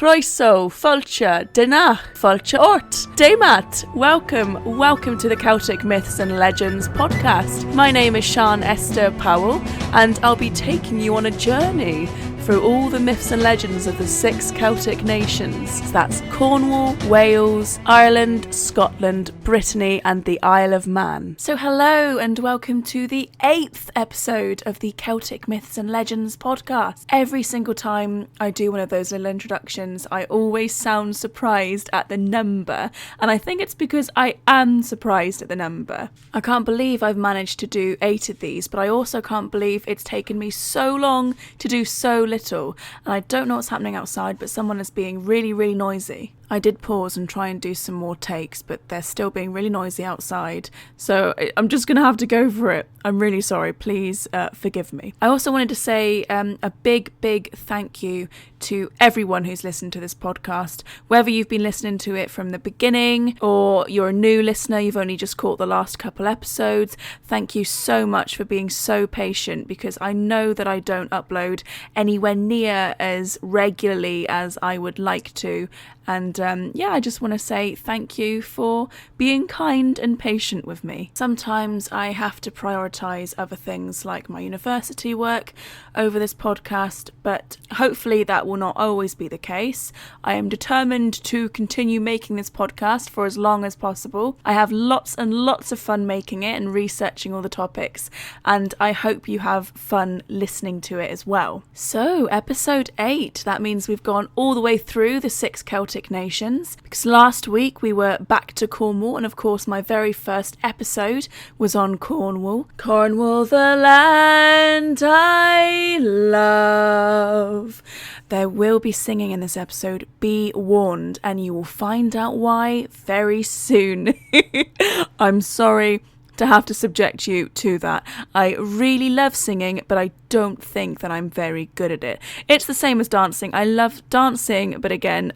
Croeso, Fulcha, Dinach, Fulcha Ort, Daymat. Welcome to the Celtic Myths and Legends podcast. My name is Sian Esther Powell, and I'll be taking you on a journey through all the myths and legends of the 6 Celtic nations. So that's Cornwall, Wales, Ireland, Scotland, Brittany, and the Isle of Man. So hello and welcome to the 8th episode of the Celtic Myths and Legends podcast. Every single time I do one of those little introductions, I always sound surprised at the number, and I think it's because I am surprised at the number. I can't believe I've managed to do 8 of these, but I also can't believe it's taken me so long to do so little, and I don't know what's happening outside, but someone is being really noisy. I did pause and try and do some more takes, but they're still being really noisy outside, so I'm just gonna have to go for it. I'm really sorry, please forgive me. I also wanted to say a big thank you to everyone who's listened to this podcast, whether you've been listening to it from the beginning or you're a new listener, you've only just caught the last couple episodes. Thank you so much for being so patient, because I know that I don't upload anywhere near as regularly as I would like to. And I just want to say thank you for being kind and patient with me. Sometimes I have to prioritise other things like my university work over this podcast, but hopefully that will not always be the case. I am determined to continue making this podcast for as long as possible. I have lots and lots of fun making it and researching all the topics, and I hope you have fun listening to it as well. So, episode 8, that means we've gone all the way through the 6 Celtic nations, because last week we were back to Cornwall, and of course my very first episode was on Cornwall. Cornwall, the land I love. There will be singing in this episode, be warned, and you will find out why very soon. I'm sorry to have to subject you to that. I really love singing, but I don't think that I'm very good at it. It's the same as dancing. I love dancing, but again,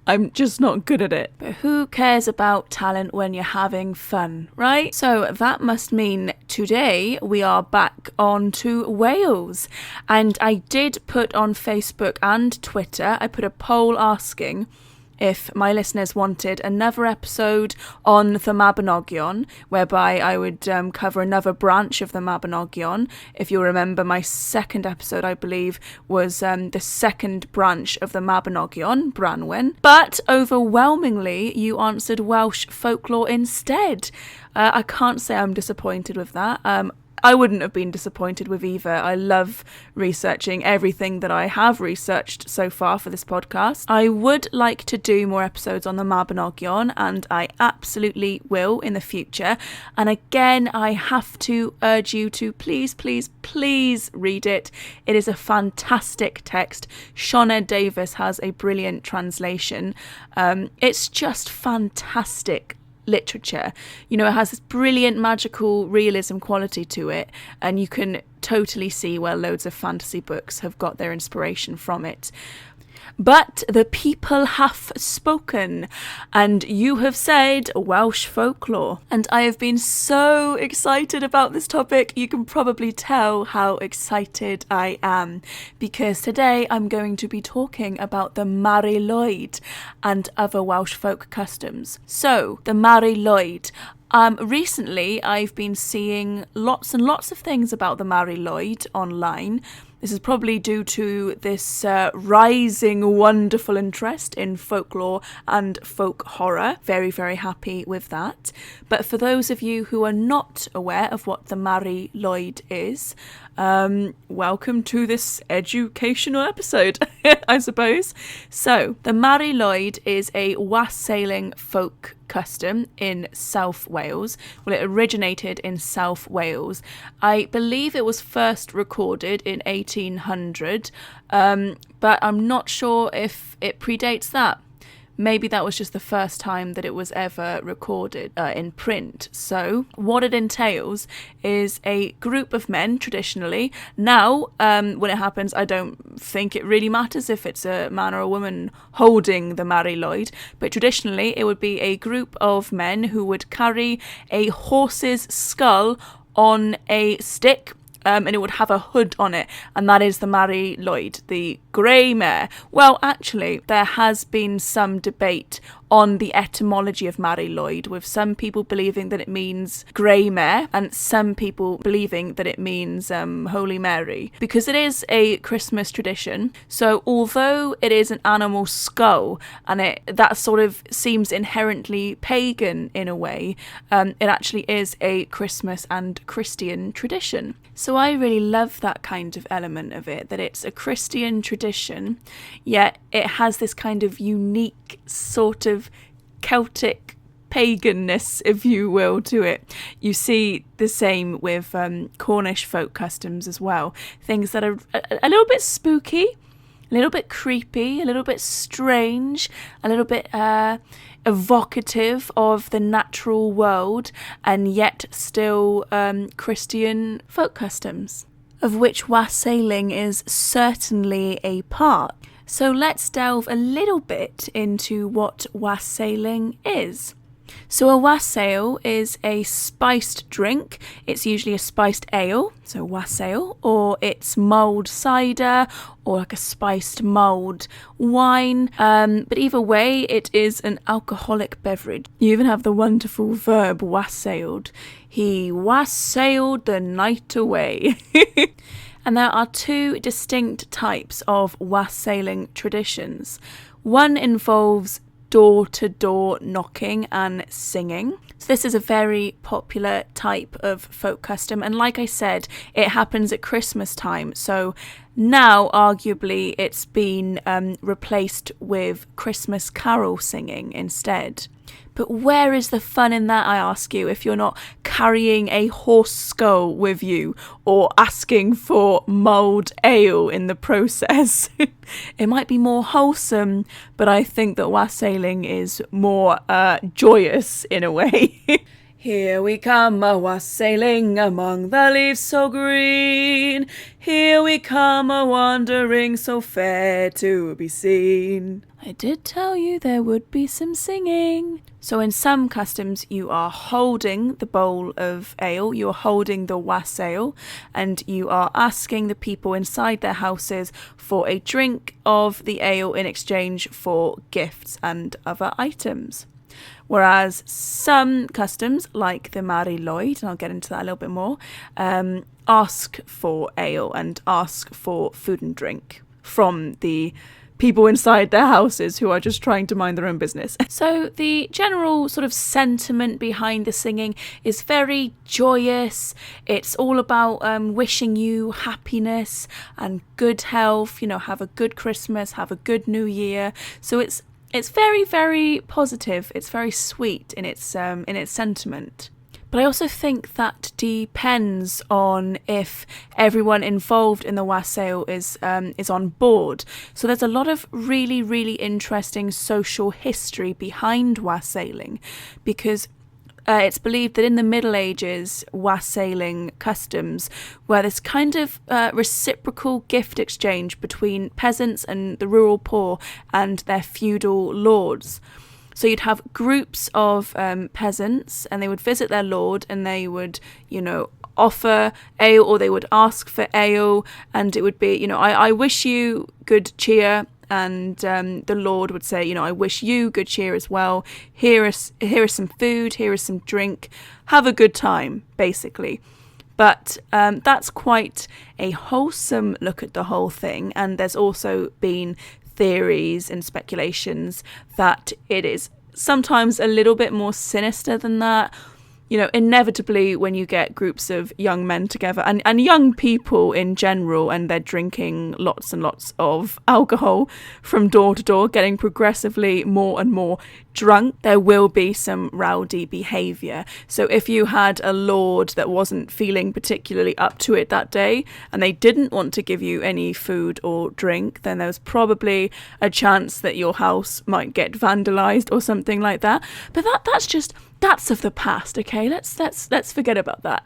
I'm just not good at it. But who cares about talent when you're having fun, right? So that must mean today we are back on to Wales. And I did put on Facebook and Twitter, I put a poll asking if my listeners wanted another episode on the Mabinogion, whereby I would cover another branch of the Mabinogion. If you'll remember, my second episode, I believe, was the second branch of the Mabinogion, Branwen. But overwhelmingly, you answered Welsh folklore instead. I can't say I'm disappointed with that. I wouldn't have been disappointed with either. I love researching everything that I have researched so far for this podcast. I would like to do more episodes on the Mabinogion, and I absolutely will in the future. And again, I have to urge you to please read it. It is a fantastic text. Shauna Davis has a brilliant translation. It's just fantastic literature. You know, it has this brilliant magical realism quality to it, and you can totally see where loads of fantasy books have got their inspiration from it. But the people have spoken, and you have said Welsh folklore. And I have been so excited about this topic. You can probably tell how excited I am, because today I'm going to be talking about the Mari Lwyd and other Welsh folk customs. So, the Mari Lwyd. Recently, I've been seeing lots and lots of things about the Mari Lwyd online. This is probably due to this rising wonderful interest in folklore and folk horror. Very happy with that. But for those of you who are not aware of what the Mari Lwyd is, welcome to this educational episode, I suppose. So, the Mari Lwyd is a wassailing folk custom in South Wales. Well, it originated in South Wales. I believe it was first recorded in 1800, but I'm not sure if it predates that. Maybe that was just the first time that it was ever recorded in print. So what it entails is a group of men, traditionally. Now, when it happens, I don't think it really matters if it's a man or a woman holding the Mari Lwyd, but traditionally it would be a group of men who would carry a horse's skull on a stick, and it would have a hood on it, and that is the Mari Lwyd, the grey mare. Well, actually, there has been some debate on the etymology of Mari Lwyd, with some people believing that it means grey mare and some people believing that it means Holy Mary, because it is a Christmas tradition. So although it is an animal skull and that sort of seems inherently pagan in a way, it actually is a Christmas and Christian tradition. So I really love that kind of element of it, that it's a Christian tradition, yet it has this kind of unique sort of Celtic paganness, if you will, to it. You see the same with Cornish folk customs as well. Things that are a little bit spooky, a little bit creepy, a little bit strange, a little bit evocative of the natural world, and yet still Christian folk customs, of which wassailing is certainly a part. So let's delve a little bit into what wassailing is. So a wassail is a spiced drink. It's usually a spiced ale, so wassail, or it's mulled cider, or like a spiced mulled wine. But either way, it is an alcoholic beverage. You even have the wonderful verb wassailed. He wassailed the night away. And there are two distinct types of wassailing traditions. One involves door-to-door knocking and singing. So this is a very popular type of folk custom, and like I said, it happens at Christmas time. So now arguably it's been replaced with Christmas carol singing instead. But where is the fun in that, I ask you, if you're not carrying a horse skull with you or asking for mulled ale in the process? It might be more wholesome, but I think that wassailing is more joyous in a way. Here we come a-wassailing among the leaves so green. Here we come a-wandering so fair to be seen. I did tell you there would be some singing. So in some customs you are holding the bowl of ale, you're holding the wassail, and you are asking the people inside their houses for a drink of the ale in exchange for gifts and other items. Whereas some customs, like the Mari Lwyd, and I'll get into that a little bit more, ask for ale and ask for food and drink from the people inside their houses who are just trying to mind their own business. So the general sort of sentiment behind the singing is very joyous. It's all about wishing you happiness and good health, have a good Christmas, have a good New Year. So it's very, very positive. It's very sweet in its sentiment. But I also think that depends on if everyone involved in the wassail is on board. So there's a lot of really, really interesting social history behind wassailing, because it's believed that in the Middle Ages, wassailing customs were this kind of reciprocal gift exchange between peasants and the rural poor and their feudal lords. So you'd have groups of peasants, and they would visit their lord, and they would, offer ale, or they would ask for ale, and it would be, I wish you good cheer. And the Lord would say, I wish you good cheer as well. Here is some food, here is some drink. Have a good time, basically. But that's quite a wholesome look at the whole thing. And there's also been theories and speculations that it is sometimes a little bit more sinister than that. Inevitably when you get groups of young men together and young people in general, and they're drinking lots and lots of alcohol from door to door, getting progressively more and more drunk, there will be some rowdy behaviour. So if you had a lord that wasn't feeling particularly up to it that day, and they didn't want to give you any food or drink, then there's probably a chance that your house might get vandalised or something like that. But that's of the past, okay? Let's forget about that.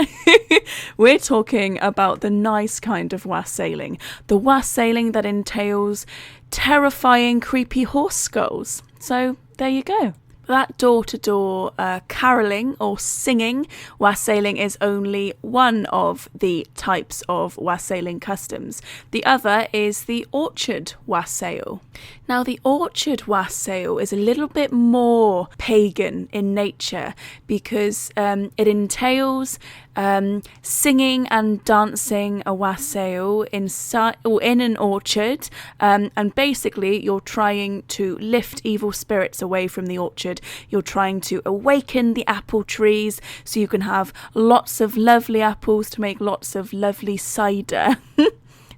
We're talking about the nice kind of wassailing. The wassailing that entails terrifying, creepy horse skulls. So there you go. That door-to-door caroling or singing wassailing is only one of the types of wassailing customs. The other is the orchard wassail. Now, the orchard wassail is a little bit more pagan in nature because it entails singing and dancing a wassail inside or in an orchard, and basically you're trying to lift evil spirits away from the orchard. You're trying to awaken the apple trees so you can have lots of lovely apples to make lots of lovely cider.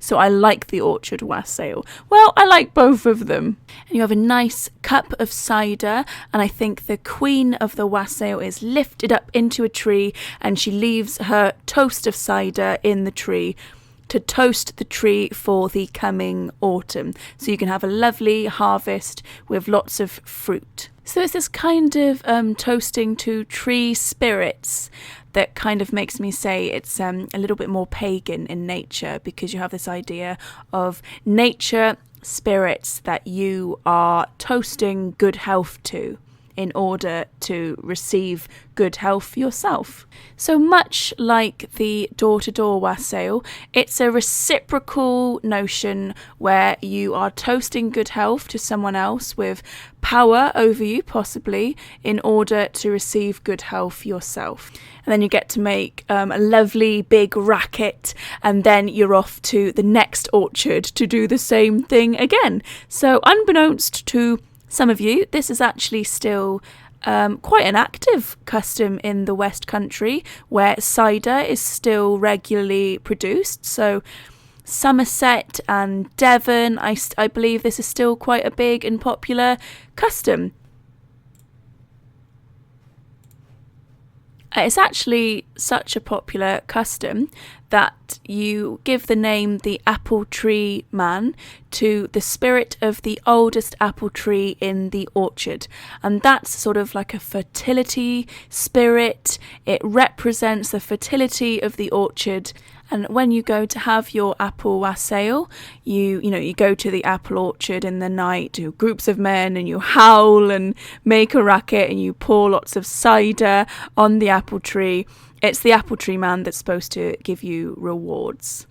So I like the orchard wassail. Well, I like both of them. And you have a nice cup of cider, and I think the queen of the wassail is lifted up into a tree, and she leaves her toast of cider in the tree to toast the tree for the coming autumn. So you can have a lovely harvest with lots of fruit. So it's this kind of toasting to tree spirits that kind of makes me say it's a little bit more pagan in nature, because you have this idea of nature spirits that you are toasting good health to in order to receive good health yourself. So much like the door-to-door wassail, it's a reciprocal notion where you are toasting good health to someone else with power over you, possibly, in order to receive good health yourself. And then you get to make a lovely big racket, and then you're off to the next orchard to do the same thing again. So unbeknownst to some of you, this is actually still quite an active custom in the West Country, where cider is still regularly produced. So Somerset and Devon, I believe this is still quite a big and popular custom. It's actually such a popular custom that you give the name the apple tree man to the spirit of the oldest apple tree in the orchard. And that's sort of like a fertility spirit. It represents the fertility of the orchard. And when you go to have your apple wassail, you go to the apple orchard in the night to groups of men, and you howl and make a racket, and you pour lots of cider on the apple tree. It's the apple tree man that's supposed to give you rewards.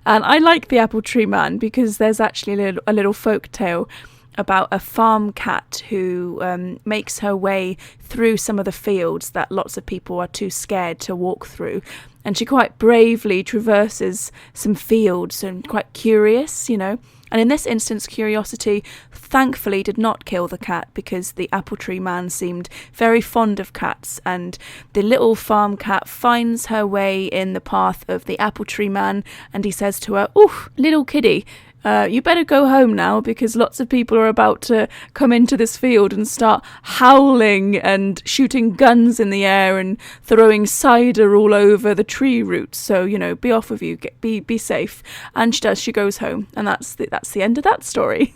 And I like the apple tree man because there's actually a little folk tale about a farm cat who makes her way through some of the fields that lots of people are too scared to walk through. And she quite bravely traverses some fields and quite curious, And in this instance, curiosity thankfully did not kill the cat, because the apple tree man seemed very fond of cats. And the little farm cat finds her way in the path of the apple tree man, and he says to her, "Ooh, little kiddie, you better go home now, because lots of people are about to come into this field and start howling and shooting guns in the air and throwing cider all over the tree roots. So, be off with you, be safe." And she does, she goes home. And that's the end of that story.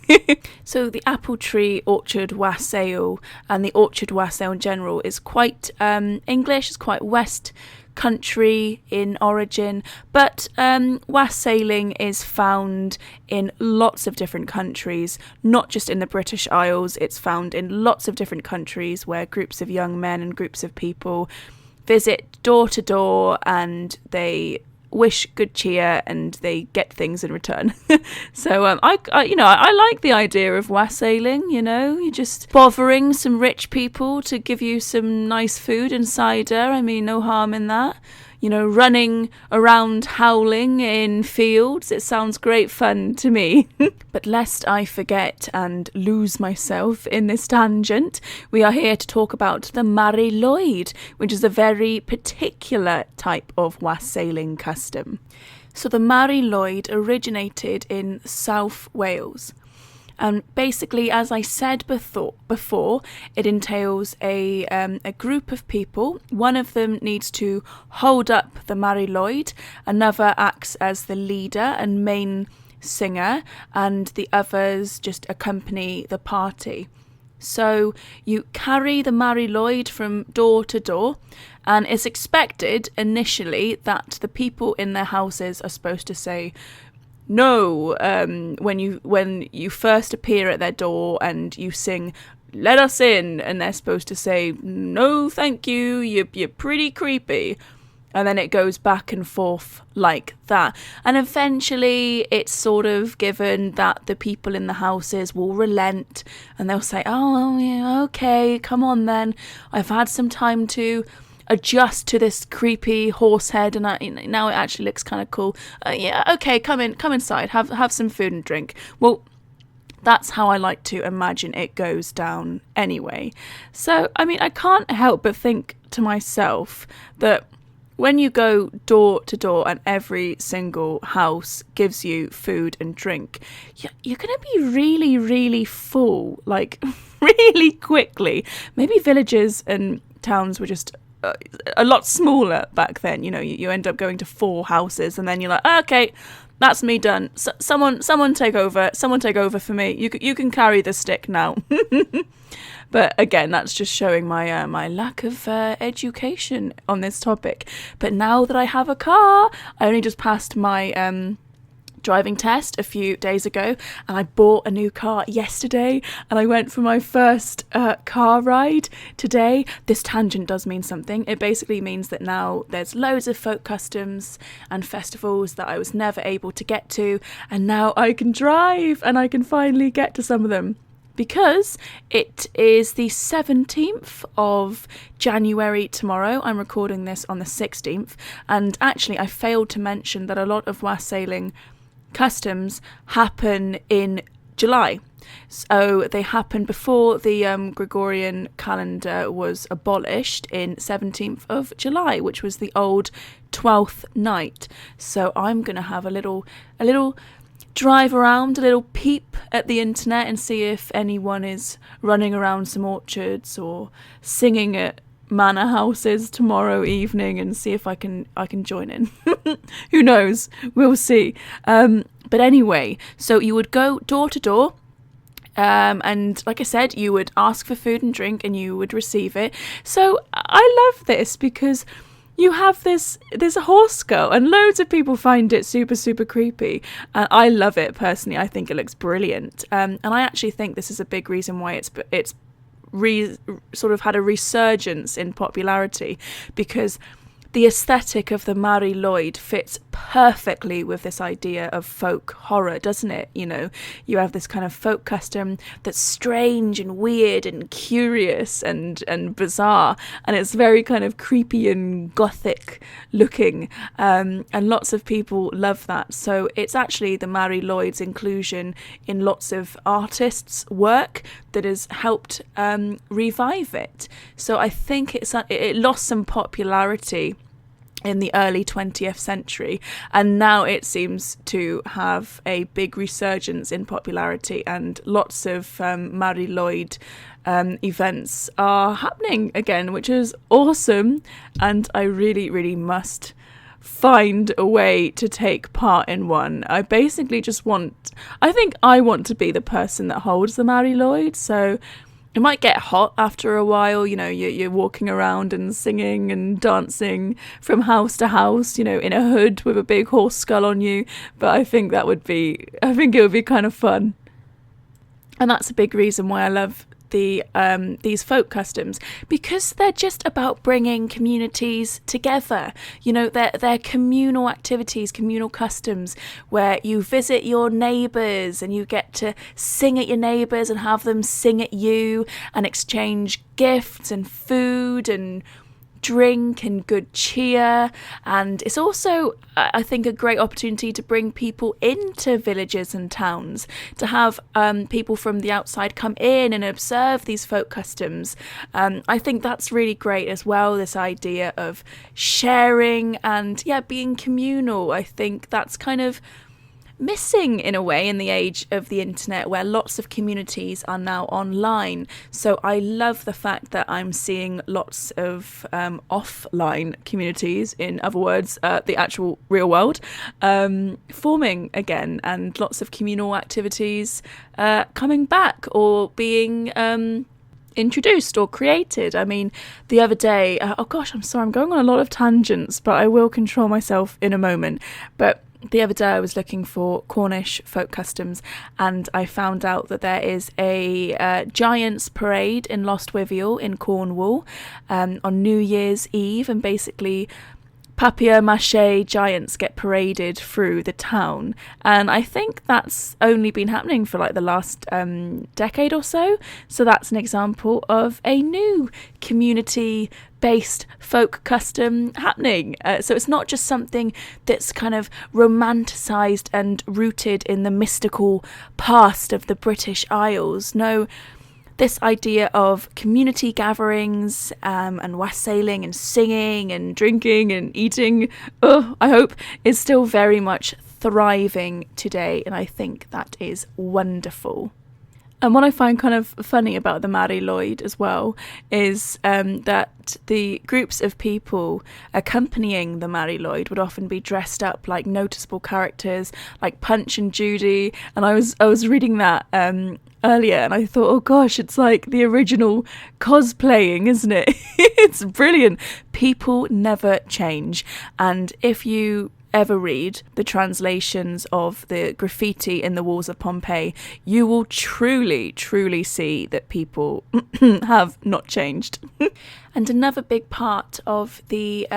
So the apple tree orchard wassail and the orchard wassail in general is quite English, it's quite West Country in origin, but wassailing is found in lots of different countries, not just in the British Isles. It's found in lots of different countries where groups of young men and groups of people visit door to door, and they wish good cheer and they get things in return. So I like the idea of wassailing. You're just bothering some rich people to give you some nice food and cider. I mean, no harm in that. Running around howling in fields. It sounds great fun to me. But lest I forget and lose myself in this tangent, we are here to talk about the Mari Lwyd, which is a very particular type of wassailing custom. So the Mari Lwyd originated in South Wales. And basically, as I said before, it entails a group of people. One of them needs to hold up the Mari Lwyd, another acts as the leader and main singer, and the others just accompany the party. So you carry the Mari Lwyd from door to door, and it's expected initially that the people in their houses are supposed to say no when you first appear at their door, and you sing let us in, and they're supposed to say, no thank you, you're pretty creepy. And then it goes back and forth like that. And eventually it's sort of given that the people in the houses will relent, and they'll say, oh, yeah, okay, come on then. I've had some time to adjust to this creepy horse head, and now it actually looks kind of cool. Yeah, okay, come inside, have some food and drink. Well, that's how I like to imagine it goes down anyway. So, I mean, I can't help but think to myself that when you go door to door and every single house gives you food and drink, you're going to be really, really full, like really quickly. Maybe villages and towns were just a lot smaller back then. You know, you end up going to 4 houses and then you're like, okay, that's me done. Someone take over. Someone take over for me. You can carry the stick now. But again, that's just showing my my lack of education on this topic. But now that I have a car, I only just passed my driving test a few days ago, and I bought a new car yesterday, and I went for my first car ride today. This tangent does mean something. It basically means that now there's loads of folk customs and festivals that I was never able to get to, and now I can drive and I can finally get to some of them. Because it is the 17th of January tomorrow. I'm recording this on the 16th. And actually, I failed to mention that a lot of Wassailing customs happen in July. So they happen before the Gregorian calendar was abolished in 17th of July, which was the old 12th night. So I'm going to have a little drive around, a little peep at the internet and see if anyone is running around some orchards or singing at manor houses tomorrow evening, and see if I can join in. Who knows? We'll see. But anyway, so you would go door to door. And like I said, you would ask for food and drink and you would receive it. So I love this because you have this horse girl, and loads of people find it super, super creepy. And I love it personally. I think it looks brilliant. And I actually think this is a big reason why it's sort of had a resurgence in popularity, because the aesthetic of the Mari Lwyd fits perfectly with this idea of folk horror, doesn't it? You know, you have this kind of folk custom that's strange and weird and curious and bizarre, and it's very kind of creepy and gothic looking, and lots of people love that. So it's actually the Mari Lwyd's inclusion in lots of artists' work that has helped revive it. So I think it lost some popularity in the early 20th century, and now it seems to have a big resurgence in popularity, and lots of Mari Lwyd events are happening again, which is awesome, and I really, really must find a way to take part in one. I basically I think I want to be the person that holds the Mari Lwyd, so it might get hot after a while, you know, you're walking around and singing and dancing from house to house, you know, in a hood with a big horse skull on you. But I think it would be kind of fun. And that's a big reason why I love these folk customs, because they're just about bringing communities together. You know, they're communal activities, communal customs, where you visit your neighbours and you get to sing at your neighbours and have them sing at you and exchange gifts and food and drink and good cheer. And it's also, I think, a great opportunity to bring people into villages and towns, to have people from the outside come in and observe these folk customs. I think that's really great as well, this idea of sharing and being communal. I think that's kind of missing in a way in the age of the internet, where lots of communities are now online. So I love the fact that I'm seeing lots of offline communities, in other words, the actual real world, forming again, and lots of communal activities coming back or being introduced or created. I mean, the other day, I'm going on a lot of tangents, but I will control myself in a moment. But the other day I was looking for Cornish folk customs, and I found out that there is a Giants Parade in Lostwithiel in Cornwall on New Year's Eve, and basically papier-mâché giants get paraded through the town, and I think that's only been happening for like the last decade or so. So that's an example of a new community-based folk custom happening. So it's not just something that's kind of romanticised and rooted in the mystical past of the British Isles. No, this idea of community gatherings and wassailing and singing and drinking and eating, I hope, is still very much thriving today, and I think that is wonderful. And what I find kind of funny about the Mari Lwyd as well is that the groups of people accompanying the Mari Lwyd would often be dressed up like noticeable characters like Punch and Judy. And I was reading that earlier, and I thought, oh gosh, it's like the original cosplaying, isn't it? It's brilliant. People never change. And if you ever read the translations of the graffiti in the walls of Pompeii, you will truly see that people have not changed. And another big part of the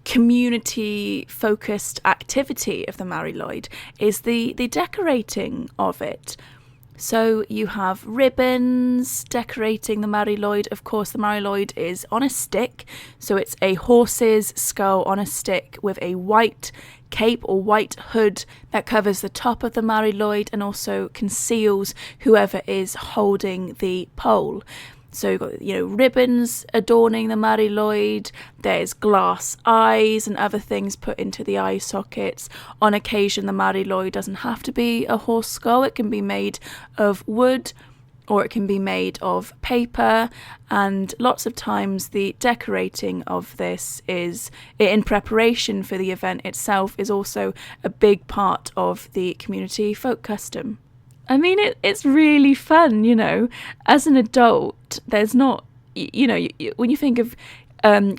community focused activity of the Mari Lwyd is the decorating of it. So you have ribbons decorating the Mari Lwyd. Of course, the Mari Lwyd is on a stick. So it's a horse's skull on a stick with a white cape or white hood that covers the top of the Mari Lwyd and also conceals whoever is holding the pole. So you've got, ribbons adorning the Mari Lwyd. There's glass eyes and other things put into the eye sockets. On occasion, the Mari Lwyd doesn't have to be a horse skull. It can be made of wood or it can be made of paper. And lots of times the decorating of this is, in preparation for the event itself, is also a big part of the community folk custom. I mean, it's really fun, As an adult, there's not, when you think of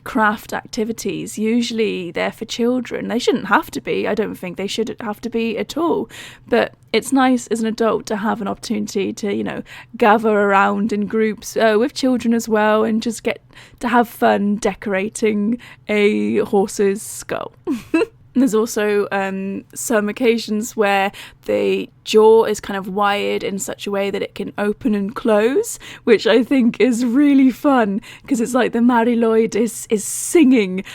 craft activities, usually they're for children. They shouldn't have to be. I don't think they should have to be at all. But it's nice as an adult to have an opportunity to, gather around in groups with children as well and just get to have fun decorating a horse's skull. There's also some occasions where the jaw is kind of wired in such a way that it can open and close, which I think is really fun because it's like the Mari Lwyd is singing,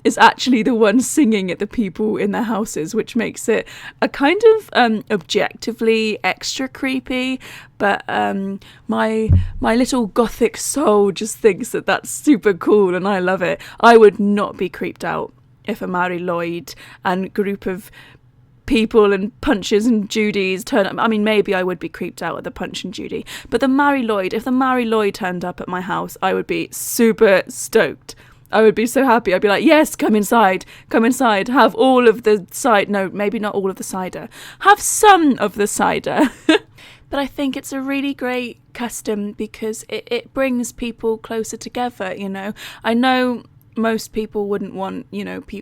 is actually the one singing at the people in their houses, which makes it a kind of objectively extra creepy. But my little gothic soul just thinks that that's super cool and I love it. I would not be creeped out if a Mari Lwyd and group of people and Punches and Judys turn up. I mean, maybe I would be creeped out at the Punch and Judy, but the Mari Lwyd, if the Mari Lwyd turned up at my house, I would be super stoked. I would be so happy. I'd be like, yes, come inside, have all of the cider. No, maybe not all of the cider. Have some of the cider. But I think it's a really great custom because it brings people closer together, I know most people wouldn't want,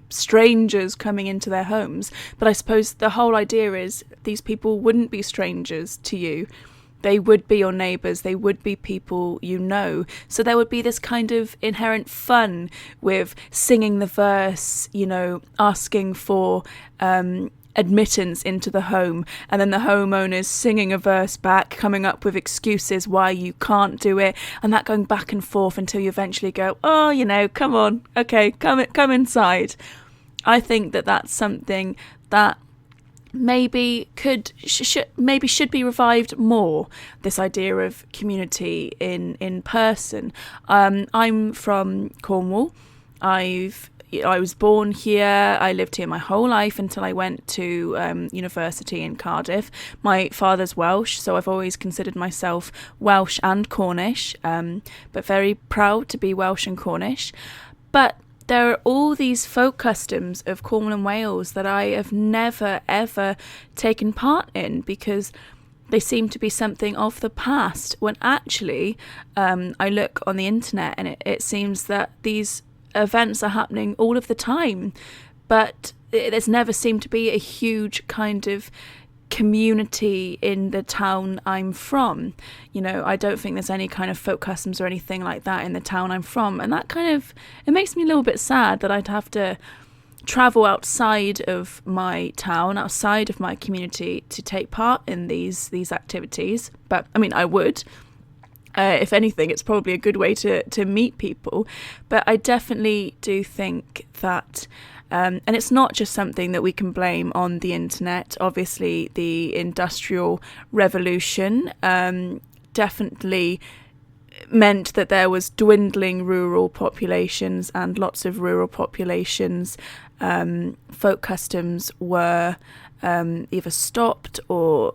strangers coming into their homes. But I suppose the whole idea is these people wouldn't be strangers to you. They would be your neighbours. They would be people So there would be this kind of inherent fun with singing the verse, asking for admittance into the home, and then the homeowners singing a verse back, coming up with excuses why you can't do it, and that going back and forth until you eventually go, come on, okay, come inside. I think that that's something that maybe should be revived more, this idea of community in person. I'm from Cornwall. I was born here. I lived here my whole life until I went to university in Cardiff. My father's Welsh, so I've always considered myself Welsh and Cornish, but very proud to be Welsh and Cornish. But there are all these folk customs of Cornwall and Wales that I have never, ever taken part in because they seem to be something of the past, when actually I look on the internet and it seems that these events are happening all of the time. but there's never seemed to be a huge kind of community in the town I'm from. I don't think there's any kind of folk customs or anything like that in the town I'm from, and that it makes me a little bit sad that I'd have to travel outside of my town, outside of my community, to take part in these activities. But I mean, I would. If anything, it's probably a good way to meet people. But I definitely do think that, and it's not just something that we can blame on the internet. Obviously, the Industrial Revolution definitely meant that there was dwindling rural populations, and lots of rural populations, folk customs were either stopped or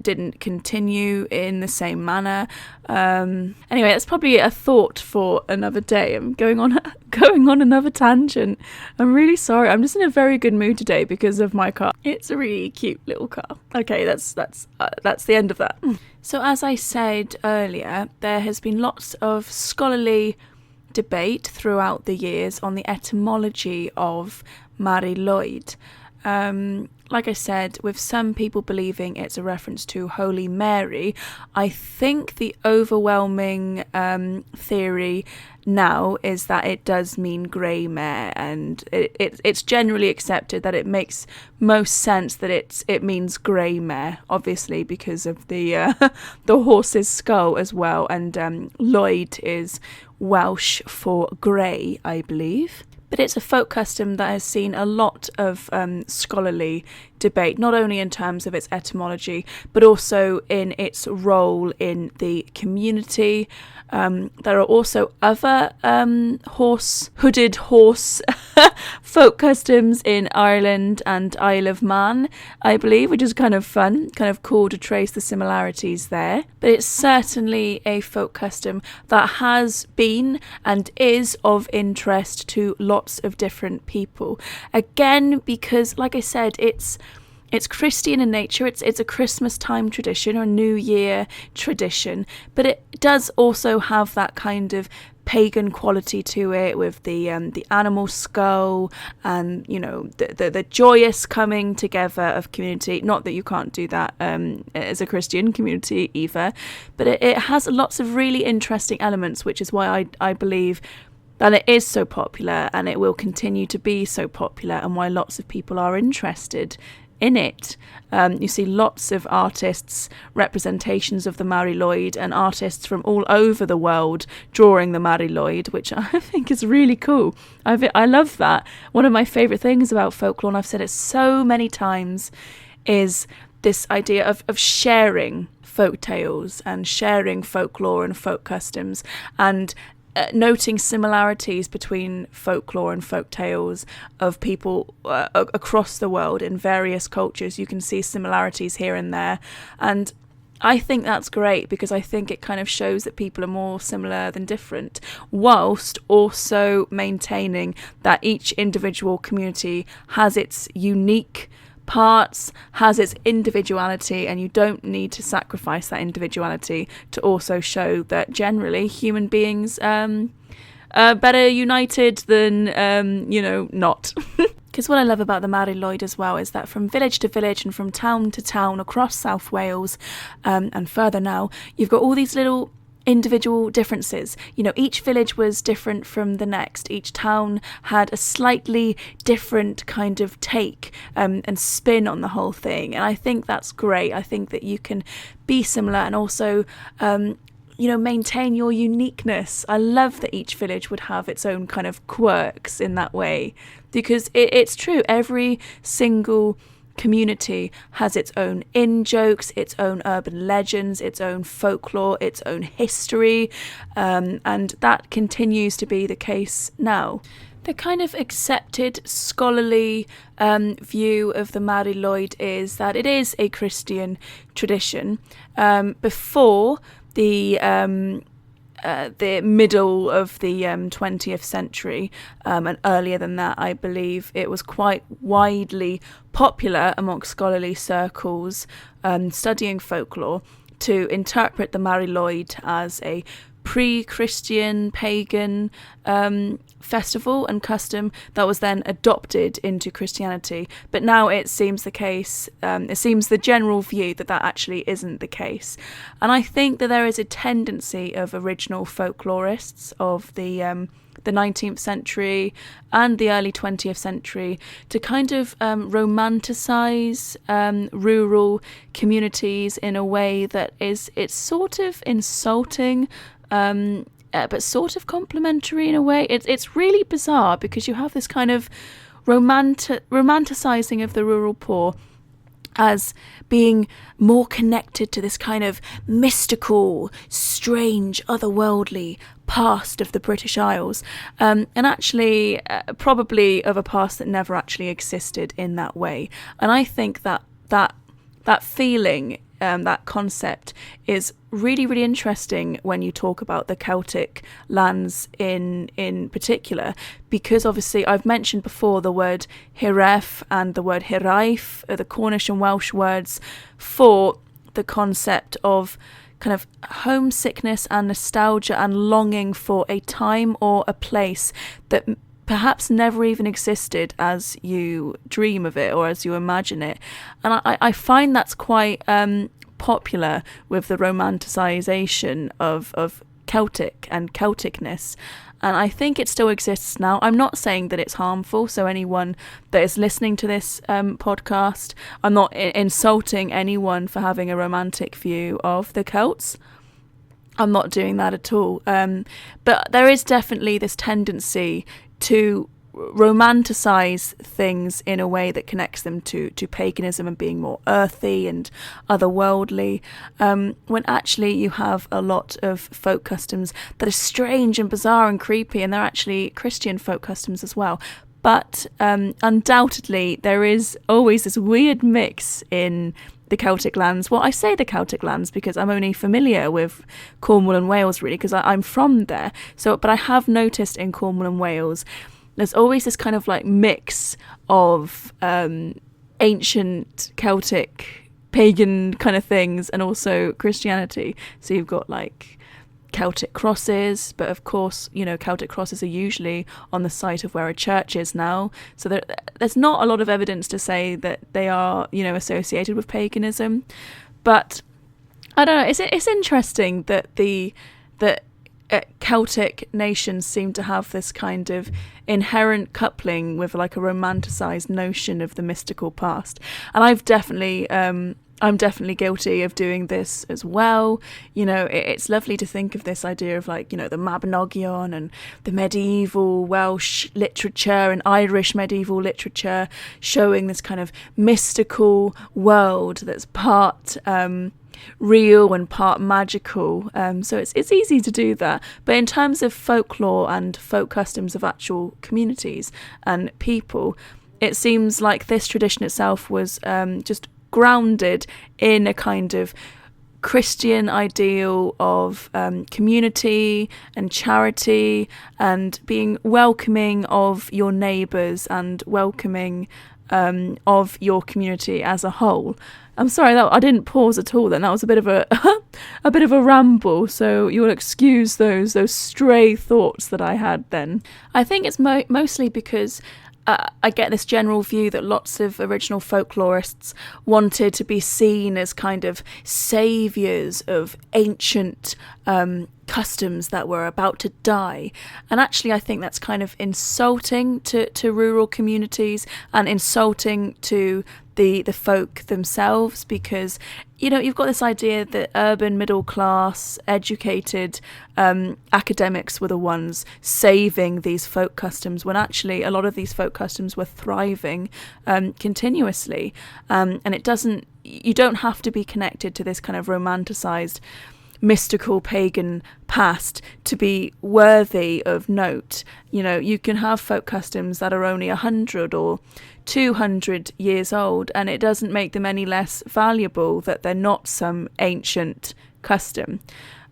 didn't continue in the same manner. Anyway, that's probably a thought for another day. I'm going on another tangent. I'm really sorry. I'm just in a very good mood today because of my car. It's a really cute little car. Okay, that's the end of that. So as I said earlier, there has been lots of scholarly debate throughout the years on the etymology of Mari Lwyd. Like I said, with some people believing it's a reference to Holy Mary, I think the overwhelming theory now is that it does mean grey mare, and it's generally accepted that it makes most sense that it means grey mare, obviously because of the horse's skull as well, and Lwyd is Welsh for grey, I believe. But it's a folk custom that has seen a lot of scholarly debate, not only in terms of its etymology, but also in its role in the community. There are also other hooded horse folk customs in Ireland and Isle of Man, I believe, which is kind of fun, kind of cool to trace the similarities there. But it's certainly a folk custom that has been and is of interest to lots of different people. Again, because, like I said, it's Christian in nature. It's a Christmas time tradition or New Year tradition, but it does also have that kind of pagan quality to it, with the animal skull and the joyous coming together of community. Not that you can't do that as a Christian community either, but it has lots of really interesting elements, which is why I believe that it is so popular and it will continue to be so popular, and why lots of people are interested in it. You see lots of artists' representations of the Mari Lwyd, and artists from all over the world drawing the Mari Lwyd, which I think is really cool. I love that. One of my favourite things about folklore, and I've said it so many times, is this idea of sharing folk tales and sharing folklore and folk customs, and noting similarities between folklore and folk tales of people across the world in various cultures. You can see similarities here and there, and I think that's great, because I think it kind of shows that people are more similar than different, whilst also maintaining that each individual community has its unique parts, has its individuality, and you don't need to sacrifice that individuality to also show that generally human beings are better united than not. Because what I love about the Mari Lwyd as well is that from village to village and from town to town across South Wales and further now, you've got all these little individual differences. Each village was different from the next. Each town had a slightly different kind of take and spin on the whole thing, and I think that's great. I think that you can be similar and also maintain your uniqueness. I love that each village would have its own kind of quirks in that way, because it's true, every single community has its own in-jokes, its own urban legends, its own folklore, its own history, and that continues to be the case now. The kind of accepted scholarly view of the Mari Lwyd is that it is a Christian tradition. Before the middle of the 20th century, and earlier than that, I believe it was quite widely popular amongst scholarly circles studying folklore to interpret the Mari Lwyd as a pre-Christian, pagan festival and custom that was then adopted into Christianity. But now it seems the general view that actually isn't the case. And I think that there is a tendency of original folklorists of the 19th century and the early 20th century to kind of romanticize rural communities in a way that it's sort of insulting, but sort of complimentary in a way. It's really bizarre because you have this kind of romanticizing of the rural poor as being more connected to this kind of mystical, strange, otherworldly past of the British Isles, and actually probably of a past that never actually existed in that way. And I think that feeling, that concept is really, really interesting when you talk about the Celtic lands in particular, because obviously I've mentioned before the word hiref and the word hiraif are the Cornish and Welsh words for the concept of kind of homesickness and nostalgia and longing for a time or a place that perhaps never even existed as you dream of it or as you imagine it. And I find that's quite popular with the romanticisation of Celtic and Celticness. And I think it still exists now. I'm not saying that it's harmful, so anyone that is listening to this podcast, I'm not insulting anyone for having a romantic view of the Celts. I'm not doing that at all. But there is definitely this tendency to romanticize things in a way that connects them to paganism and being more earthy and otherworldly, when actually you have a lot of folk customs that are strange and bizarre and creepy, and they're actually Christian folk customs as well. But undoubtedly there is always this weird mix in the Celtic lands. Well, I say the Celtic lands because I'm only familiar with Cornwall and Wales really, because I'm from there. But I have noticed in Cornwall and Wales there's always this kind of like mix of ancient Celtic pagan kind of things and also Christianity. So you've got like Celtic crosses, but of course, Celtic crosses are usually on the site of where a church is now. So there's not a lot of evidence to say that they are, associated with paganism. But I don't know. It's interesting that Celtic nations seem to have this kind of inherent coupling with like a romanticized notion of the mystical past, and I'm definitely guilty of doing this as well. It's lovely to think of this idea of like, the Mabinogion and the medieval Welsh literature and Irish medieval literature showing this kind of mystical world that's part real and part magical, so it's easy to do that. But in terms of folklore and folk customs of actual communities and people, it seems like this tradition itself was just grounded in a kind of Christian ideal of community and charity and being welcoming of your neighbours and welcoming of your community as a whole. I'm sorry that I didn't pause at all then. That was a bit of a ramble, so you'll excuse those stray thoughts that I had then. I think it's mostly because I get this general view that lots of original folklorists wanted to be seen as kind of saviours of ancient customs that were about to die. And actually I think that's kind of insulting to rural communities and insulting to the folk themselves, because you've got this idea that urban middle class educated academics were the ones saving these folk customs, when actually a lot of these folk customs were thriving continuously, and you don't have to be connected to this kind of romanticized mystical pagan past to be worthy of note. You can have folk customs that are only 100 or 200 years old, and it doesn't make them any less valuable that they're not some ancient custom.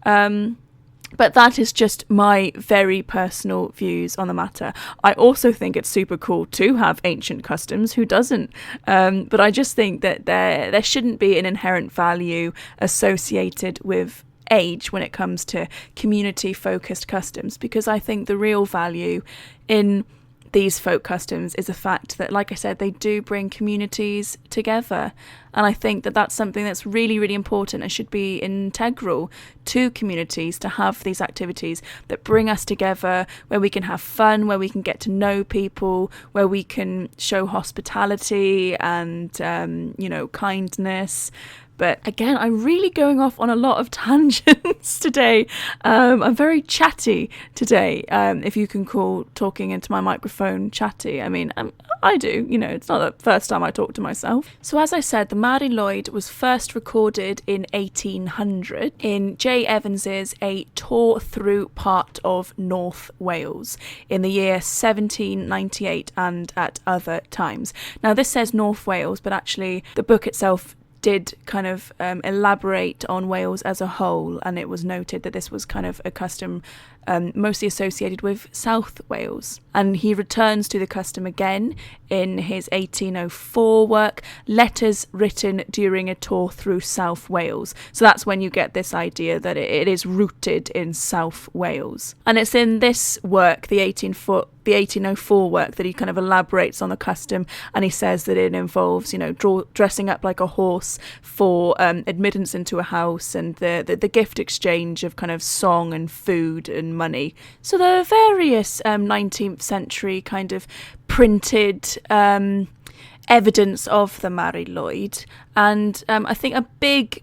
But that is just my very personal views on the matter. I also think it's super cool to have ancient customs. Who doesn't? But I just think that there shouldn't be an inherent value associated with age when it comes to community-focused customs, because I think the real value in these folk customs is the fact that, like I said, they do bring communities together. And I think that that's something that's really, really important and should be integral to communities, to have these activities that bring us together, where we can have fun, where we can get to know people, where we can show hospitality and, kindness. But again, I'm really going off on a lot of tangents today. I'm very chatty today, if you can call talking into my microphone chatty. I mean, I do, it's not the first time I talk to myself. So as I said, the Mari Lwyd was first recorded in 1800 in J. Evans's A Tour Through Part of North Wales in the year 1798 and at other times. Now this says North Wales, but actually the book itself did kind of elaborate on Wales as a whole, and it was noted that this was kind of a custom mostly associated with South Wales. And he returns to the custom again in his 1804 work, Letters Written During a Tour Through South Wales. So that's when you get this idea that it is rooted in South Wales. And it's in this work, the 1804 work, that he kind of elaborates on the custom, and he says that it involves, dressing up like a horse for admittance into a house, and the gift exchange of kind of song and food and money. So there are various 19th century kind of printed evidence of the Mari Lwyd, and I think a big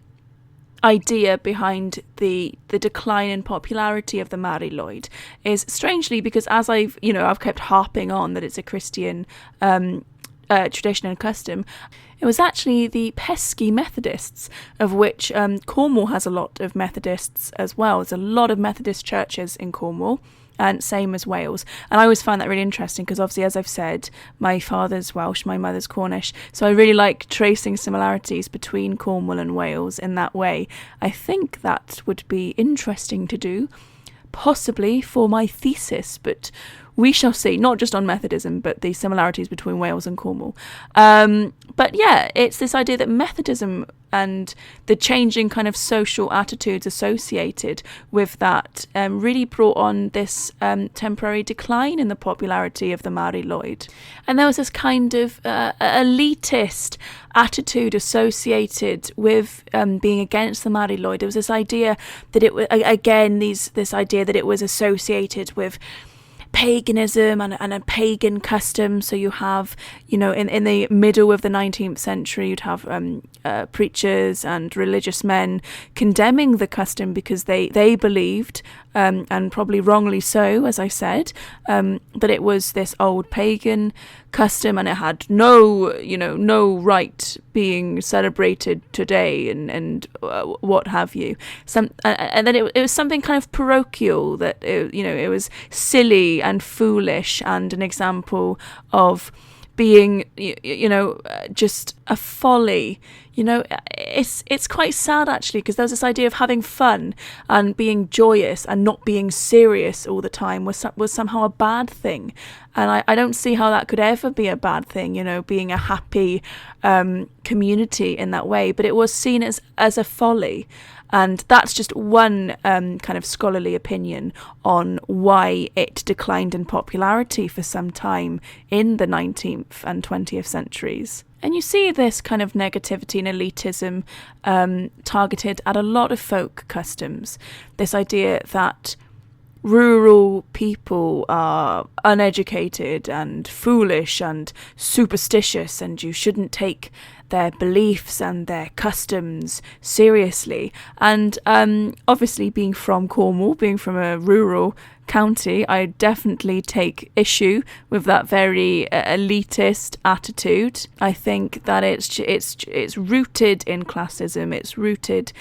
idea behind the decline in popularity of the Mari Lwyd is, strangely, because as I've kept harping on that it's a Christian tradition and custom, it was actually the pesky Methodists, of which Cornwall has a lot of Methodists as well. There's a lot of Methodist churches in Cornwall, and same as Wales. And I always find that really interesting because, obviously, as I've said, my father's Welsh, my mother's Cornish, so I really like tracing similarities between Cornwall and Wales in that way. I think that would be interesting to do, possibly for my thesis, but we shall see, not just on Methodism, but the similarities between Wales and Cornwall. But yeah, it's this idea that Methodism and the changing kind of social attitudes associated with that really brought on this temporary decline in the popularity of the Mari Lwyd. And there was this kind of elitist attitude associated with being against the Mari Lwyd. There was this idea that it was, again, this idea that it was associated with paganism and a pagan custom. So you have, in the middle of the 19th century, you'd have preachers and religious men condemning the custom because they believed, and probably wrongly so, as I said, that it was this old pagan custom and it had no right being celebrated today and what have you. And then it was something kind of parochial, that it was silly and foolish and an example of being just a folly. It's quite sad, actually, because there's this idea of having fun and being joyous and not being serious all the time was somehow a bad thing. And I don't see how that could ever be a bad thing, being a happy community in that way. But it was seen as a folly. And that's just one kind of scholarly opinion on why it declined in popularity for some time in the 19th and 20th centuries. And you see this kind of negativity and elitism targeted at a lot of folk customs. This idea that rural people are uneducated and foolish and superstitious, and you shouldn't take their beliefs and their customs seriously. And obviously, being from Cornwall, being from a rural county, I definitely take issue with that very elitist attitude. I think that it's rooted in classism, it's rooted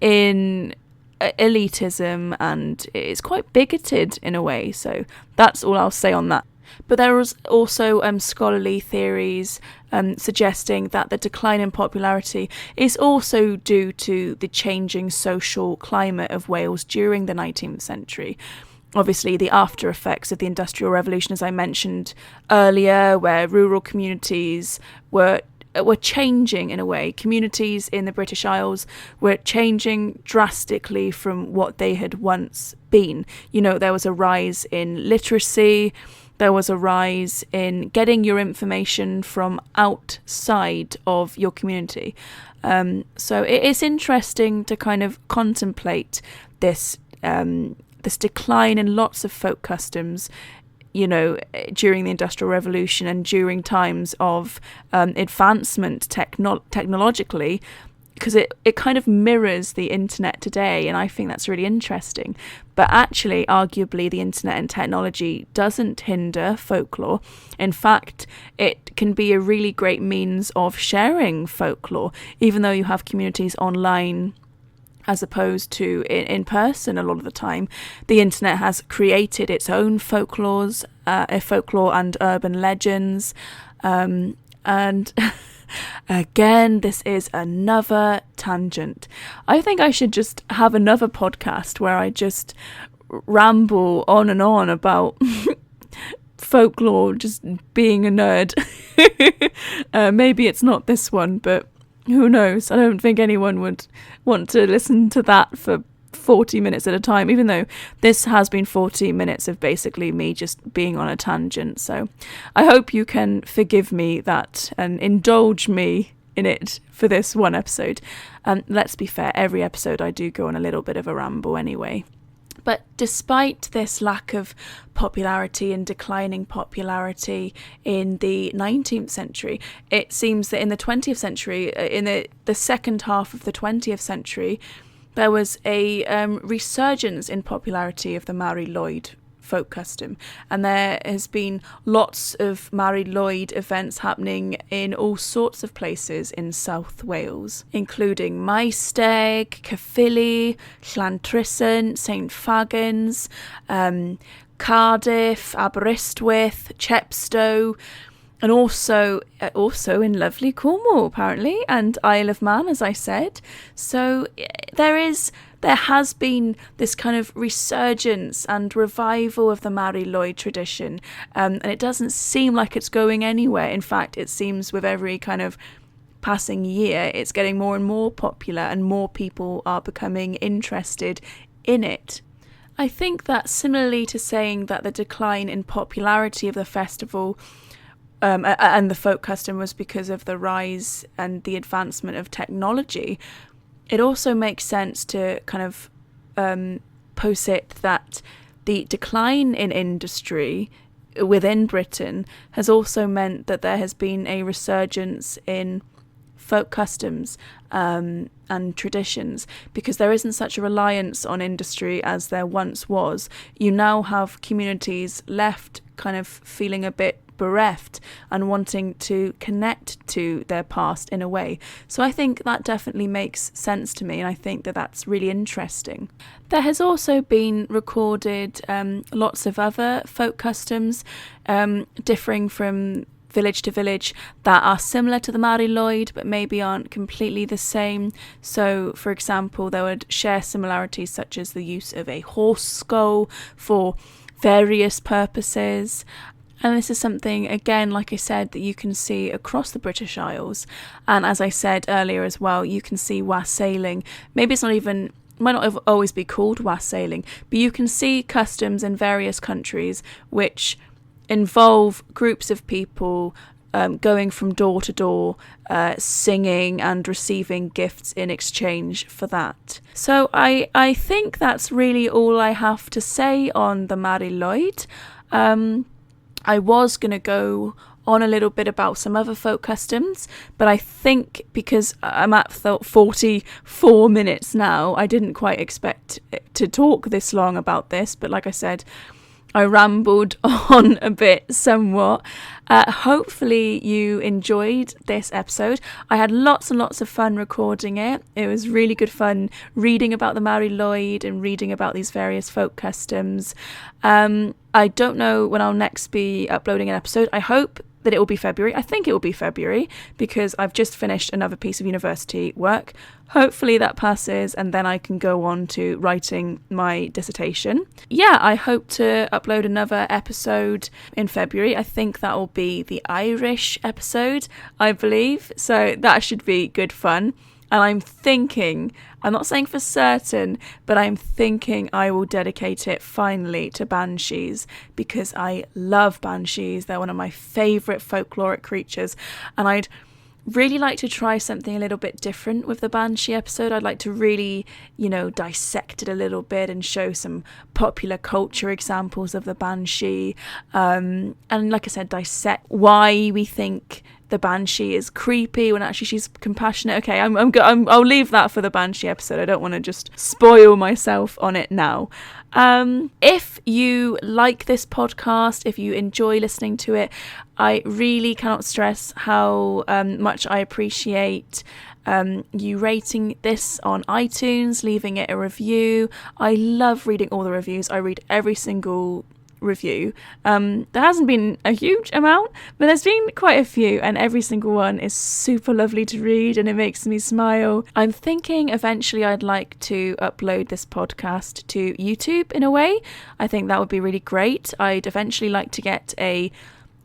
in elitism, and it's quite bigoted in a way. So that's all I'll say on that. But there was also scholarly theories suggesting that the decline in popularity is also due to the changing social climate of Wales during the 19th century. Obviously, the after effects of the Industrial Revolution, as I mentioned earlier, where rural communities were were changing in a way. Communities in the British Isles were changing drastically from what they had once been. You know, there was a rise in literacy, there was a rise in getting your information from outside of your community. So it is interesting to kind of contemplate this decline in lots of folk customs, you know, during the Industrial Revolution and during times of advancement technologically, because it kind of mirrors the internet today, and I think that's really interesting. But actually, arguably, the internet and technology doesn't hinder folklore. In fact, it can be a really great means of sharing folklore, even though you have communities online as opposed to in person a lot of the time. The internet has created its own folklore and urban legends, and again, this is another tangent. I think I should just have another podcast where I just ramble on and on about folklore, just being a nerd. Maybe it's not this one, but who knows? I don't think anyone would want to listen to that for 40 minutes at a time, even though this has been 40 minutes of basically me just being on a tangent. So I hope you can forgive me that and indulge me in it for this one episode. Let's be fair, every episode I do go on a little bit of a ramble anyway. But despite this lack of popularity and declining popularity in the 19th century, it seems that in the 20th century, in the second half of the 20th century, there was a resurgence in popularity of the Mari Lwyd folk custom, and there has been lots of Mari Lwyd events happening in all sorts of places in South Wales, including Maesteg, Caerphilly, Llantrisant, St Fagans, Cardiff, Aberystwyth, Chepstow, and also in lovely Cornwall apparently, and Isle of Man, as I said. So there has been this kind of resurgence and revival of the Mari Lwyd tradition, and it doesn't seem like it's going anywhere. In fact, it seems with every kind of passing year it's getting more and more popular and more people are becoming interested in it. I think that similarly to saying that the decline in popularity of the festival and the folk custom was because of the rise and the advancement of technology, it also makes sense to kind of posit that the decline in industry within Britain has also meant that there has been a resurgence in folk customs and traditions, because there isn't such a reliance on industry as there once was. You now have communities left kind of feeling a bit bereft and wanting to connect to their past in a way. So I think that definitely makes sense to me, and I think that that's really interesting. There has also been recorded lots of other folk customs differing from village to village that are similar to the Mari Lwyd but maybe aren't completely the same. So for example, they would share similarities such as the use of a horse skull for various purposes. And this is something, again, like I said, that you can see across the British Isles. And as I said earlier as well, you can see wassailing. Maybe it's might not always be called wassailing, but you can see customs in various countries which involve groups of people going from door to door, singing and receiving gifts in exchange for that. So I think that's really all I have to say on the Mari Lwyd. I was going to go on a little bit about some other folk customs, but I think because I'm at 44 minutes now, I didn't quite expect to talk this long about this, but like I said, I rambled on a bit somewhat. Hopefully you enjoyed this episode. I had lots and lots of fun recording it. It was really good fun reading about the Mari Lwyd and reading about these various folk customs. I don't know when I'll next be uploading an episode. I hope that it will be February. I think it will be February because I've just finished another piece of university work. Hopefully that passes and then I can go on to writing my dissertation. Yeah, I hope to upload another episode in February. I think that will be the Irish episode, I believe. So that should be good fun. And I'm not saying for certain, but I'm thinking I will dedicate it finally to banshees because I love banshees. They're one of my favourite folkloric creatures. And I'd really like to try something a little bit different with the banshee episode. I'd like to really, dissect it a little bit and show some popular culture examples of the banshee. And like I said, dissect why we think the banshee is creepy when actually she's compassionate. Okay, I'll leave that for the banshee episode. I don't want to just spoil myself on it now. If you like this podcast, if you enjoy listening to it, I really cannot stress how much I appreciate you rating this on iTunes, leaving it a review. I love reading all the reviews. I read every single review. There hasn't been a huge amount, but there's been quite a few, and every single one is super lovely to read and it makes me smile. I'm thinking eventually I'd like to upload this podcast to YouTube in a way. I think that would be really great. I'd eventually like to get a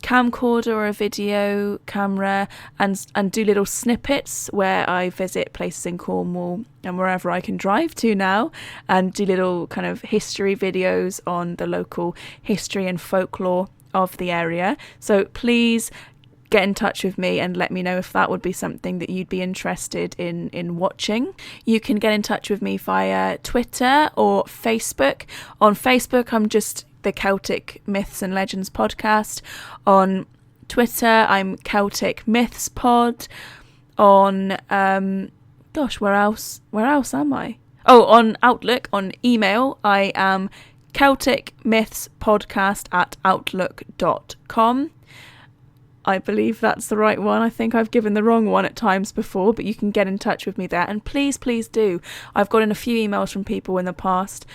camcorder or a video camera and do little snippets where I visit places in Cornwall and wherever I can drive to now, and do little kind of history videos on the local history and folklore of the area. So please get in touch with me and let me know if that would be something that you'd be interested in watching. You can get in touch with me via Twitter or Facebook. On Facebook, I'm just the Celtic Myths and Legends podcast. On Twitter, I'm Celtic Myths Pod. On where else am I? Oh, on Outlook, on email, I am celticmythspodcast@outlook.com. I believe that's the right one. I think I've given the wrong one at times before, but you can get in touch with me there. And please do. I've gotten a few emails from people in the past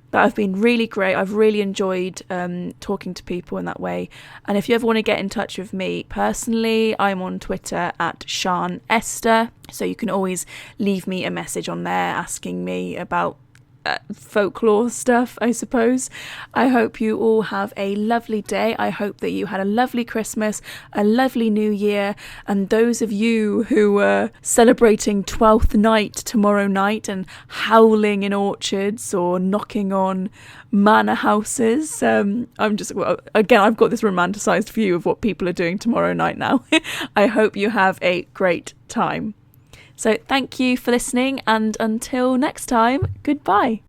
that have been really great. I've really enjoyed talking to people in that way. And if you ever want to get in touch with me personally, I'm on Twitter @SeanEsther. So you can always leave me a message on there asking me about folklore stuff, I suppose. I hope you all have a lovely day. I hope that you had a lovely Christmas, a lovely New Year, and those of you who are celebrating Twelfth Night tomorrow night and howling in orchards or knocking on manor houses, I've got this romanticised view of what people are doing tomorrow night now. I hope you have a great time. So thank you for listening, and until next time, goodbye.